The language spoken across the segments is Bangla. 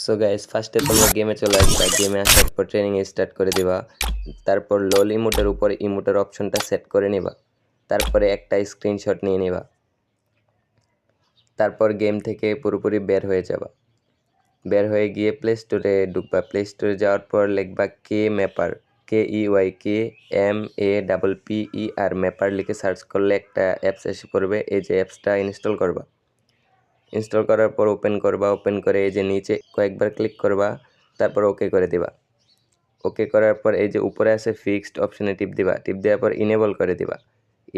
সো গাইস, ফার্স্টে তোমরা গেমে চলে আসবা। গেমে আসার পর ট্রেনিং স্টার্ট করে দিবা। তারপর লোল ইমোটের উপর ইমোটের অপশনটা সেট করে নিবা। তারপরে একটা স্ক্রিনশট নিয়ে নিবা। তারপর গেম থেকে পুরোপুরি বের হয়ে যাবা। বের হয়ে গিয়ে প্লে স্টোরে ঢুকবা। প্লে স্টোরে যাওয়ার পর লিখবা কে ম্যাপার, KEYKMAPPER ম্যাপার লিখে সার্চ করলে একটা অ্যাপস এসে পড়বে। এই যে অ্যাপসটা ইনস্টল করবা। ইনস্টল করার পর ওপেন করবা। ওপেন করে এই যে নিচে কয়েকবার ক্লিক করবা, তারপর ওকে করে দিবা। ওকে করার পর এই যে উপরে আছে ফিক্সড অপশনে টিপ দিবা। টিপ দেওয়ার পর ইনেবল করে দিবা।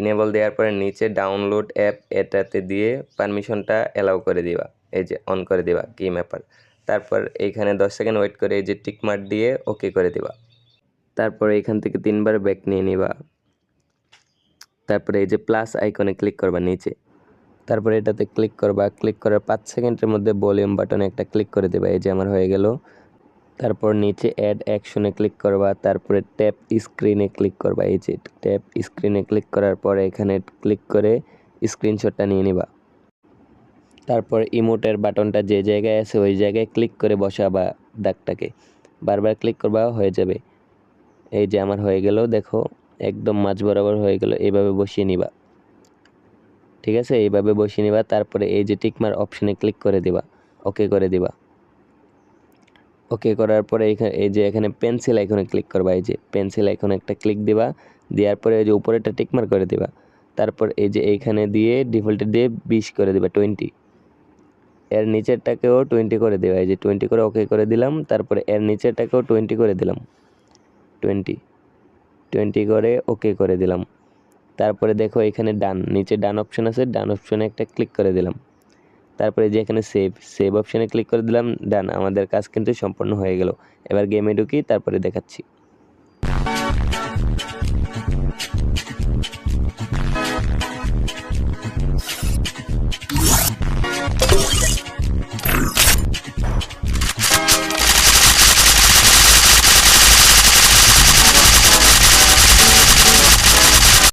ইনেবল দেওয়ার পরে নিচে ডাউনলোড অ্যাপ এটাতে দিয়ে পারমিশনটা অ্যালাউ করে দিবা। এই যে অন করে দিবা কি ম্যাপার। তারপর এইখানে 10 সেকেন্ড ওয়েট করে এই যে টিক মার্ক দিয়ে ওকে করে দিবা। তারপর এইখান থেকে 3বার ব্যাক নিয়ে নিবা। তারপরে এই যে প্লাস আইকনে ক্লিক করবা নিচে। তারপরে এটাতে ক্লিক করবা। ক্লিক করার 5 সেকেন্ডের মধ্যে ভলিউম বাটনে একটা ক্লিক করে দেবা। এই যে আমার হয়ে গেল। তারপর নিচে অ্যাড অ্যাকশনে ক্লিক করবা। তারপরে ট্যাপ স্ক্রিনে ক্লিক করবা। এই যে ট্যাপ স্ক্রিনে ক্লিক করার পরে এখানে ক্লিক করে স্ক্রিনশটটা নিয়ে নিবা। তারপর ইমোটের বাটনটা যে জায়গায় আছে ওই জায়গায় ক্লিক করে বসাবা দাগটাকে। বারবার ক্লিক করবা, হয়ে যাবে। এই যে আমার হয়ে গেল, দেখো একদম মাঝ বরাবর হয়ে গেল। এইভাবে বসিয়ে নিবা। ঠিক আছে, এইভাবে বসিয়ে নিবা। তারপরে এই যে টিকমার অপশনে ক্লিক করে দিবা, ওকে করে দিবা। ওকে করার পরে এই যে এখানে পেন্সিল আইকনে ক্লিক করবা। এই যে পেন্সিল আইকনে একটা ক্লিক দিবা। দেওয়ার পরে এই যে উপরেটা টিকমার করে দিবা। তারপর এই যে এইখানে দিয়ে ডিফল্টে দিয়ে 20 করে দিবা, 20। এর নিচেরটাকেও 20 করে দেবা। এই যে 20 করে ওকে করে দিলাম। তারপরে এর নিচেরটাকেও 20 করে দিলাম, 20 করে ওকে করে দিলাম। তারপরে দেখো এখানে নিচে ডান অপশন আছে, ডান অপশনে একটা ক্লিক করে দিলাম। তারপরে যে এখানে সেভ অপশনে ক্লিক করে দিলাম। ডান, আমাদের কাজ কিন্তু সম্পূর্ণ হয়ে গেল। এবার গেমে ঢুকি, তারপরে দেখাচ্ছি।